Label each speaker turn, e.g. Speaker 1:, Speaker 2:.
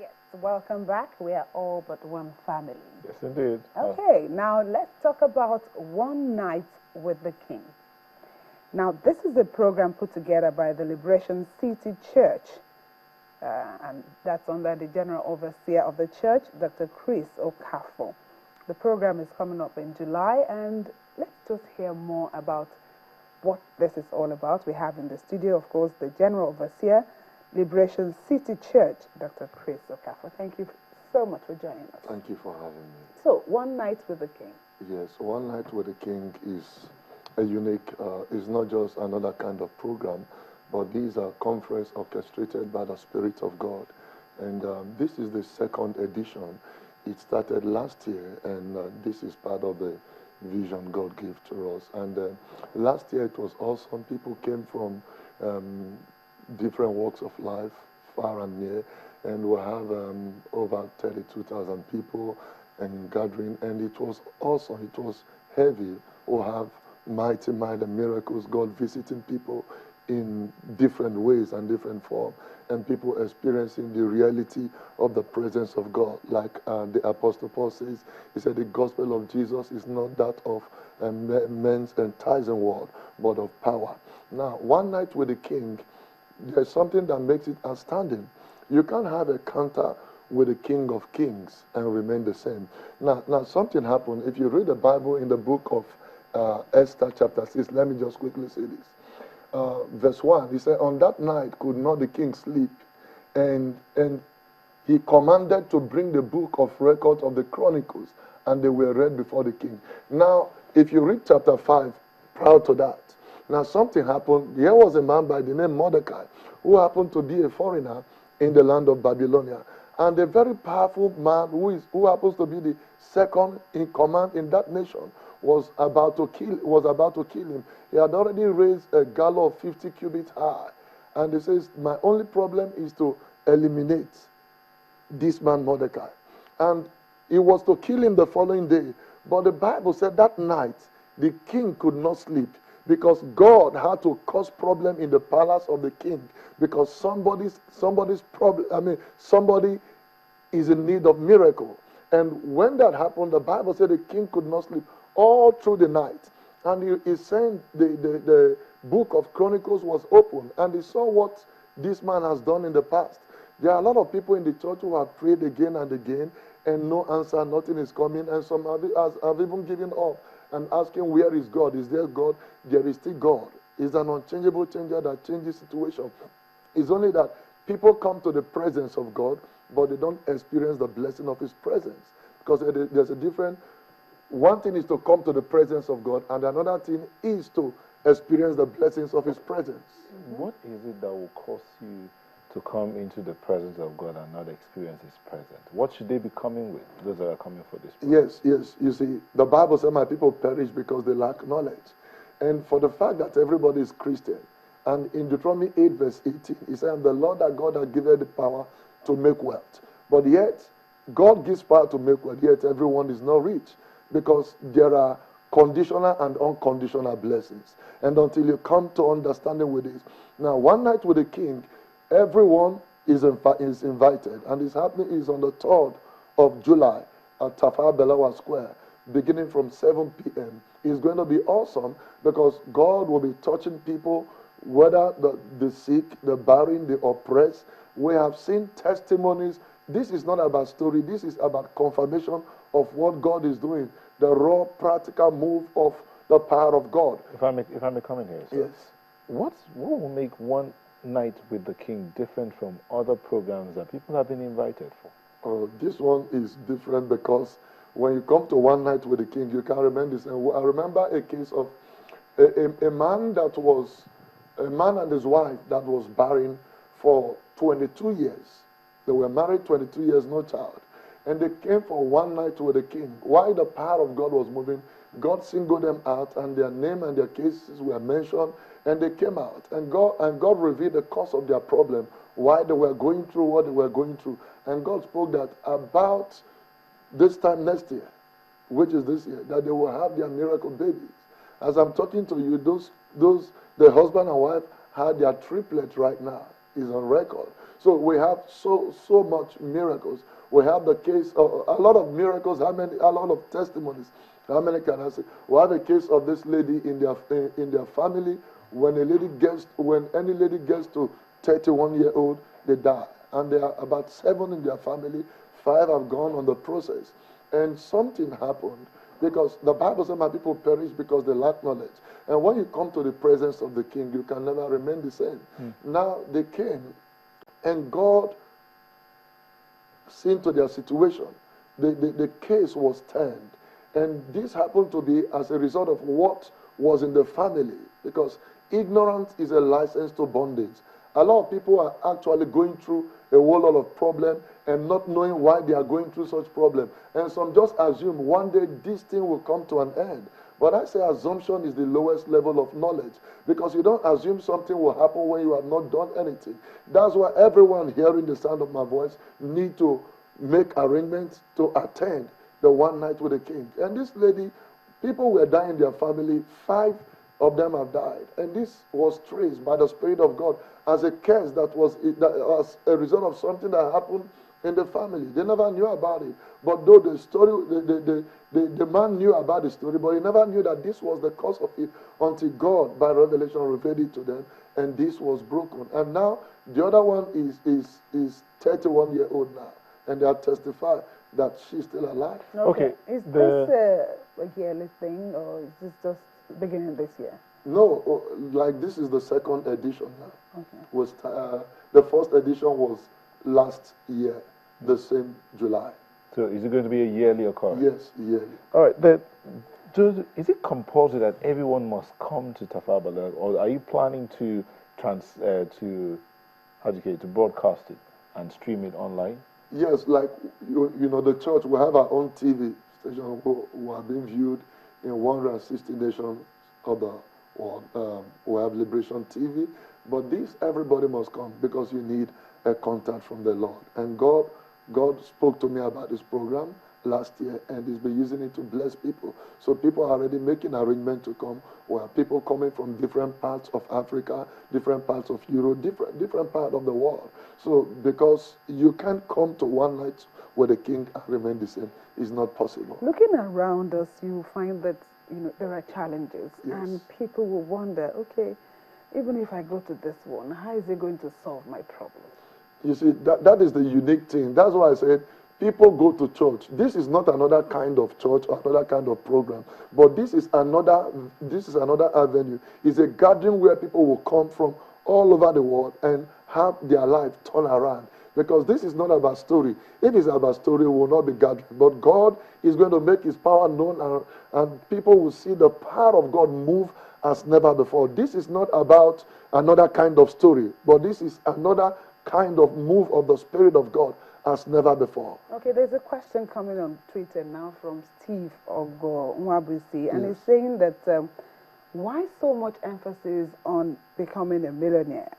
Speaker 1: Yes, welcome back. We are all but one family.
Speaker 2: Yes, indeed.
Speaker 1: Okay, now let's talk about One Night with the King. Now, this is a program put together by the Liberation City Church, and that's under the General Overseer of the church, Dr. Chris Okafor. The program is coming up in July, and let's just hear more about what this is all about. We have in the studio, of course, the General Overseer, Liberation City Church, Dr. Chris Okafor. Thank you so much for joining us.
Speaker 3: Thank you for having me.
Speaker 1: So, One Night with the King.
Speaker 3: Yes, One Night with the King is a unique, it's not just another kind of program, but these are conference orchestrated by the Spirit of God. And this is the second edition. It started last year, and this is part of the vision God gave to us. And last year it was awesome. People came from different walks of life, far and near, and we'll have over 32,000 people and gathering, and it was awesome. It was heavy. We'll have mighty miracles, God visiting people in different ways and different forms, and people experiencing the reality of the presence of God. Like the Apostle Paul says, he said the gospel of Jesus is not that of men's enticing word, but of power. Now, One Night with the King, there's something that makes it outstanding. You can't have a counter with the King of Kings and remain the same. Now something happened. If you read the Bible in the book of Esther chapter 6, let me just quickly say this. Verse 1, he said, on that night could not the king sleep, and he commanded to bring the book of records of the Chronicles, and they were read before the king. Now, if you read chapter 5, prior to that, now something happened. There was a man by the name Mordecai, who happened to be a foreigner in the land of Babylonia. And a very powerful man who happens to be the second in command in that nation was about to kill him. He had already raised a gallows of 50 cubits high. And he says, my only problem is to eliminate this man Mordecai. And he was to kill him the following day. But the Bible said that night the king could not sleep, because God had to cause problem in the palace of the king, because somebody's problem, somebody is in need of miracle. And when that happened, the Bible said the king could not sleep all through the night. And he saying the book of Chronicles was open, and he saw what this man has done in the past. There are a lot of people in the church who have prayed again and again, and no answer, nothing is coming, and some have even given up and asking, where is God? Is there God? There is still God. He's an unchangeable changer that changes situation. It's only that people come to the presence of God, but they don't experience the blessing of his presence. Because there's a different, one thing is to come to the presence of God, and another thing is to experience the blessings of his presence.
Speaker 2: What is it that will cause you to come into the presence of God and not experience his presence? What should they be coming with, those that are coming for this presence?
Speaker 3: Yes. You see, the Bible says my people perish because they lack knowledge. And for the fact that everybody is Christian, and in Deuteronomy 8 verse 18, he said, I'm the Lord that God has given the power to make wealth. But yet, God gives power to make wealth, yet everyone is not rich, because there are conditional and unconditional blessings. And until you come to understanding with this. Now, One Night with the King, everyone is invited, and it's happening is on the 3rd of July at Tafawa Square, beginning from 7 p.m. It's going to be awesome, because God will be touching people, whether the sick, the barren, the oppressed. We have seen testimonies. This is not about story. This is about confirmation of what God is doing, the raw, practical move of the power of God.
Speaker 2: If I may come in here, sir.
Speaker 3: Yes.
Speaker 2: What will make One Night with the King different from other programs that people have been invited for?
Speaker 3: This one is different, because when you come to One Night with the King, you can remember this. And I remember a case of a man and his wife that was barren for 22 years. They were married 22 years, no child. And they came for One Night with the King. While the power of God was moving, God singled them out, and their name and their cases were mentioned, and they came out. And God revealed the cause of their problem, why they were going through what they were going through. And God spoke that about this time next year, which is this year, that they will have their miracle babies. As I'm talking to you, the husband and wife had their triplets right now. is on record. So we have so much miracles. We have the case of a lot of miracles. How many? A lot of testimonies. How many can I say? We have a case of this lady in their family. When any lady gets to 31-year-old, they die, and there are about 7 in their family. 5 have gone on the process, and something happened. Because the Bible says, my people perish because they lack knowledge. And when you come to the presence of the king, you can never remain the same. Now they came, and God, seeing to their situation, the case was turned. And this happened to be as a result of what was in the family. Because ignorance is a license to bondage. A lot of people are actually going through a whole lot of problem and not knowing why they are going through such problem. And some just assume one day this thing will come to an end. But I say assumption is the lowest level of knowledge, because you don't assume something will happen when you have not done anything. That's why everyone hearing the sound of my voice need to make arrangements to attend the one night with the king. And this lady, people were dying in their family. 5 of them have died. And this was traced by the Spirit of God as a curse that was a result of something that happened in the family. They never knew about it. But though the story, the man knew about the story, but he never knew that this was the cause of it until God, by revelation, revealed it to them, and this was broken. And now the other one is 31-year-old now, and they have testified that she's still alive.
Speaker 1: Okay. Is this a yearly thing, or is this just beginning this year?
Speaker 3: No, like this is the 2nd edition now.
Speaker 1: Okay.
Speaker 3: The first edition was last year, the same July.
Speaker 2: So is it going to be a yearly occurrence?
Speaker 3: Yes, yearly.
Speaker 2: All right. Is it compulsory that everyone must come to Tafawa Square, or are you planning to broadcast it and stream it online?
Speaker 3: Yes, like you know, the church, we have our own TV station who are being viewed in 160 nations of the world. We have Liberation TV, but everybody must come, because you need a contact from the Lord. And God spoke to me about this program last year, and He's been using it to bless people. So people are already making arrangements to come. Where people coming from different parts of Africa, different parts of Europe, different part of the world. So because you can't come to one night where the king and remain the same, it's not possible.
Speaker 1: Looking around us, you find that there are challenges, and people will wonder, okay, even if I go to this one, how is it going to solve my problem?
Speaker 3: You see, that is the unique thing. That's why I said people go to church. This is not another kind of church or another kind of program, but this is another avenue. It's a gathering where people will come from all over the world and have their life turn around. Because this is not about story. If it's about story, we will not be gathering. But God is going to make His power known, and people will see the power of God move as never before. This is not about another kind of story, but this is another kind of move of the Spirit of God as never before.
Speaker 1: Okay, there's a question coming on Twitter now from Steve Ogo Nwabisi, and he's saying that why so much emphasis on becoming a millionaire?